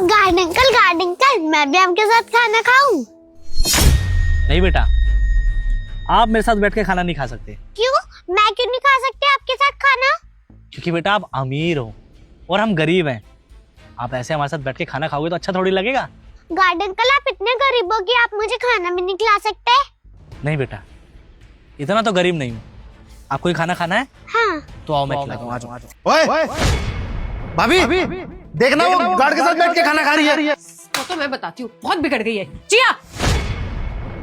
Guard uncle, मैं भी आपके साथ खाना खाऊं? नहीं बेटा, आप मेरे साथ बैठ के खाना नहीं खा सकते। क्यों? मैं क्यों नहीं खा सकती आपके साथ खाना? क्योंकि बेटा आप अमीर हो और हम गरीब हैं। आप ऐसे हमारे साथ बैठ के खाना खाओगे तो अच्छा थोड़ी लगेगा। गार्ड अंकल, आप इतने गरीब हो कि आप मुझे खाना भी नहीं खिला सकते? नहीं बेटा, इतना तो गरीब नहीं हूँ। आपको ही खाना खाना है? हाँ। तो आओ मैं खिलाता हूँ। आ जाओ। ओए भाभी, देखना वो गार्ड के साथ बैठ के खाना खा रही है। वो तो मैं बताती हूँ, बहुत बिगड़ गई है। जिया,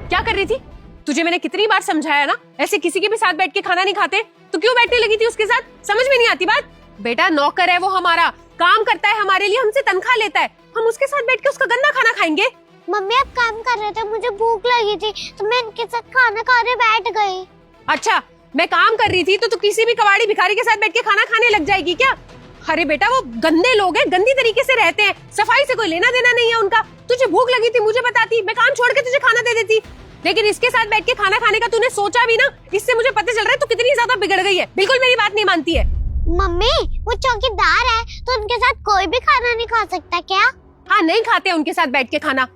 क्या कर रही थी? तुझे मैंने कितनी बार समझाया ना, ऐसे किसी के भी साथ बैठ के खाना नहीं खाते। तो क्यों बैठने लगी थी उसके साथ? समझ में नहीं आती बात? बेटा नौकर है वो, हमारा काम करता है हमारे लिए, हमसे तनख्वाह लेता है। हम उसके साथ बैठ के उसका गंदा खाना खाएंगे? मम्मी, आप काम कर रहे थे, मुझे भूख लगी थी तो मैं इनके साथ खाना खाने बैठ गई। अच्छा, मैं काम कर रही थी तो तू किसी भी कबाड़ी भिखारी के साथ बैठ के खाना खाने लग जाएगी क्या? अरे बेटा, वो गंदे लोग हैं, गंदी तरीके से रहते हैं, सफाई से कोई लेना देना नहीं है उनका। तुझे भूख लगी थी, मुझे बताती, मैं काम छोड़ के तुझे खाना दे देती। लेकिन इसके साथ बैठ के खाना खाने का तूने सोचा भी ना? इससे मुझे पता चल रहा है तू कितनी ज्यादा बिगड़ गई है। बिल्कुल मेरी बात नहीं मानती है। मम्मी, वो चौकीदार है तो उनके साथ कोई भी खाना नहीं खा सकता क्या? हाँ, नहीं खाते उनके साथ बैठ के खाना।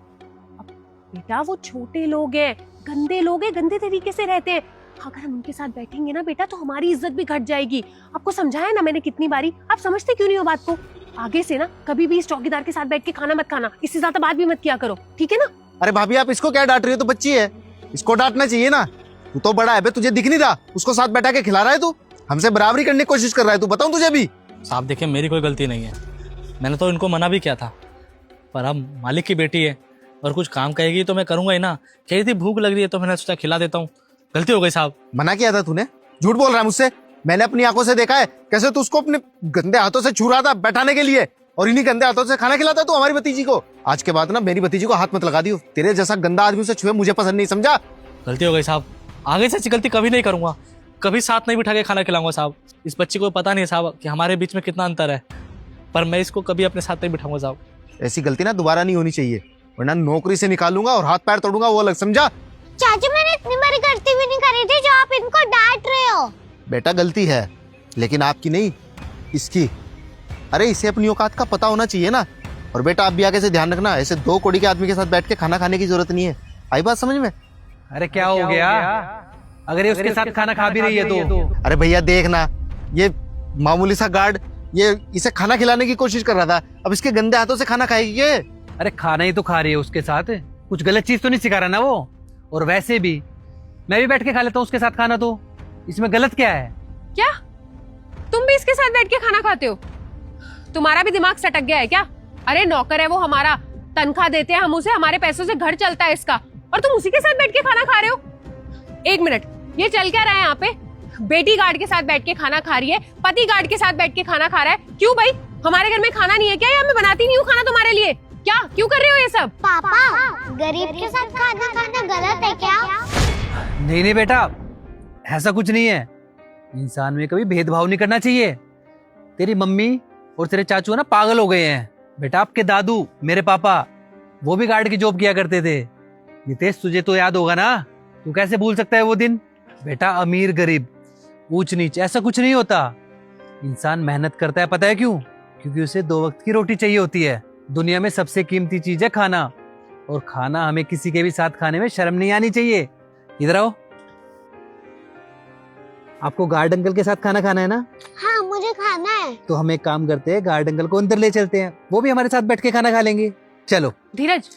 बेटा वो छोटे लोग हैं, गंदे लोग हैं, गंदे तरीके से रहते हैं। अगर हम उनके साथ बैठेंगे ना बेटा तो हमारी इज्जत भी घट जाएगी। आपको समझाया ना मैंने कितनी बारी, आप समझते क्यों नहीं हो बात को? आगे से ना कभी भी इस चौकीदार के साथ बैठ के खाना मत खाना, इससे ज्यादा बात भी मत किया करो, ठीक है ना? अरे भाभी, आप इसको क्या डांट रही हो? तो बच्ची है, इसको डांटना चाहिए ना। तू तो बड़ा है बे, तुझे दिख नहीं रहा? उसको साथ बैठा के खिला रहा है तू, हमसे बराबरी करने की कोशिश कर रहा है तू। बताऊं तुझे भी? साहब देखिए, मेरी कोई गलती नहीं है। मैंने तो इनको मना भी किया था, पर अब मालिक की बेटी है और कुछ काम कहेगी तो मैं करूंगा ही ना। कह रही थी भूख लग रही है तो मैंने सोचा खिला देता हूँ। गलती हो गई साहब। मना किया था तूने? झूठ बोल रहा है मुझसे। मैंने अपनी आंखों से देखा है कैसे तू उसको अपने गंदे हाथों से छू रहा था बैठाने के लिए, और इन्हीं गंदे हाथों से खाना खिलाता तू हमारी भतीजी को। आज के बाद ना मेरी भतीजी को हाथ मत लगा दियो। तेरे जैसा गंदा आदमी से छुए मुझे पसंद नहीं, समझा? गलती हो गई साहब, आगे से ऐसी गलती कभी नहीं करूंगा। कभी साथ नहीं बिठा के खाना खिलाऊंगा साहब। इस बच्ची को पता नहीं है साहब कि हमारे बीच में कितना अंतर है, पर मैं इसको कभी अपने साथ नहीं बिठाऊंगा साहब। ऐसी गलती ना दोबारा नहीं होनी चाहिए, वरना नौकरी से निकालूंगा और हाथ पैर तोड़ूंगा, वो अलग, समझा? चाचू, मैंने इतनी बड़ी गलती भी नहीं करी थी जो आप इनको डांट रहे हो। बेटा गलती है, लेकिन आपकी नहीं, इसकी। अरे इसे अपनी औकात का पता होना चाहिए ना। और बेटा आप भी आगे से ध्यान रखना, ऐसे दो कौड़ी के आदमी के साथ बैठ के खाना खाने की जरूरत नहीं है। आई बात समझ में? अरे क्या हो गया? अगर ये उसके साथ खाना खा भी रही है तो? अरे भैया देखना, ये मामूली सा गार्ड ये इसे खाना खिलाने की कोशिश कर रहा था, अब इसके गंदे हाथों से खाना खाएगी ये? अरे खाना ही तो खा रही है उसके साथ, कुछ गलत चीज तो नहीं सिखा रहा ना वो। और वैसे भी मैं भी बैठ के खा लेता हूँ उसके साथ खाना, तो इसमें गलत क्या है? क्या तुम भी इसके साथ बैठ के खाना खाते हो? तुम्हारा भी दिमाग सटक गया है क्या? अरे नौकर है वो हमारा, तनख्वाह देते हैं हम उसे, हमारे पैसों से घर चलता है इसका, और तुम उसी के साथ बैठ के खाना खा रहे हो? एक मिनट, ये चल क्या रहा है यहाँ पे? बेटी गार्ड के साथ बैठ के खाना खा रही है, पति गार्ड के साथ बैठ के खाना खा रहा है। क्यों भाई, हमारे घर में खाना नहीं है क्या, या मैं बनाती नहीं हूँ खाना तुम्हारे लिए? क्या क्यों कर रहे हो ये सब? पापा, गरीब के साथ खाना खाना गलत है क्या? नहीं नहीं बेटा, ऐसा कुछ नहीं है। इंसान में कभी भेदभाव नहीं करना चाहिए। तेरी मम्मी और तेरे चाचू ना पागल हो गए हैं बेटा। आपके दादू, मेरे पापा, वो भी गार्ड की जॉब किया करते थे। नितेश तुझे तो याद होगा ना, तू कैसे भूल सकता है वो दिन? बेटा अमीर गरीब, ऊंच नीच ऐसा कुछ नहीं होता। इंसान मेहनत करता है, पता है क्यों? क्योंकि उसे 2 वक्त की रोटी चाहिए होती है। दुनिया में सबसे कीमती चीज है खाना, और खाना हमें किसी के भी साथ खाने में शर्म नहीं आनी चाहिए। इधर आओ। आपको गार्ड अंकल के साथ खाना खाना है ना? हाँ, मुझे खाना है। तो हम एक काम करते हैं, गार्ड अंकल को अंदर ले चलते हैं, वो भी हमारे साथ बैठ के खाना खा लेंगे। चलो। धीरज,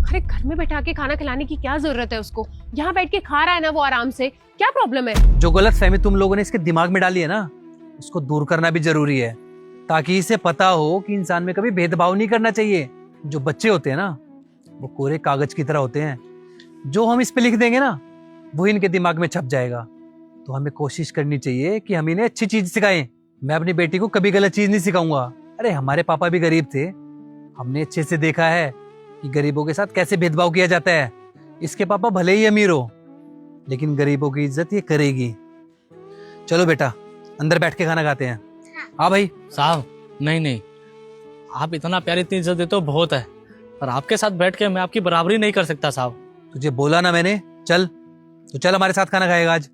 अरे घर में बैठा के खाना खिलाने की क्या जरूरत है उसको? यहाँ बैठ के खा रहा है ना वो आराम से, क्या प्रॉब्लम है? जो गलत फहमी तुम लोगों ने इसके दिमाग में डाली है ना, उसको दूर करना भी जरूरी है, ताकि इसे पता हो कि इंसान में कभी भेदभाव नहीं करना चाहिए। जो बच्चे होते हैं ना, वो कोरे कागज की तरह होते हैं। जो हम इस पे लिख देंगे ना, वो इनके दिमाग में छप जाएगा। तो हमें कोशिश करनी चाहिए कि हम इन्हें अच्छी चीज सिखाएं। मैं अपनी बेटी को कभी गलत चीज नहीं सिखाऊंगा। अरे हमारे पापा भी गरीब थे, हमने अच्छे से देखा है कि गरीबों के साथ कैसे भेदभाव किया जाता है। इसके पापा भले ही अमीर हो, लेकिन गरीबों की इज्जत ये करेगी। चलो बेटा, अंदर बैठ के खाना खाते हैं। हाँ भाई। साहब नहीं नहीं, आप इतना प्यार इतनी इज्जत देते हो बहुत है, पर आपके साथ बैठ के मैं आपकी बराबरी नहीं कर सकता साहब। तुझे बोला ना मैंने, चल। तो चल हमारे साथ खाना खाएगा आज।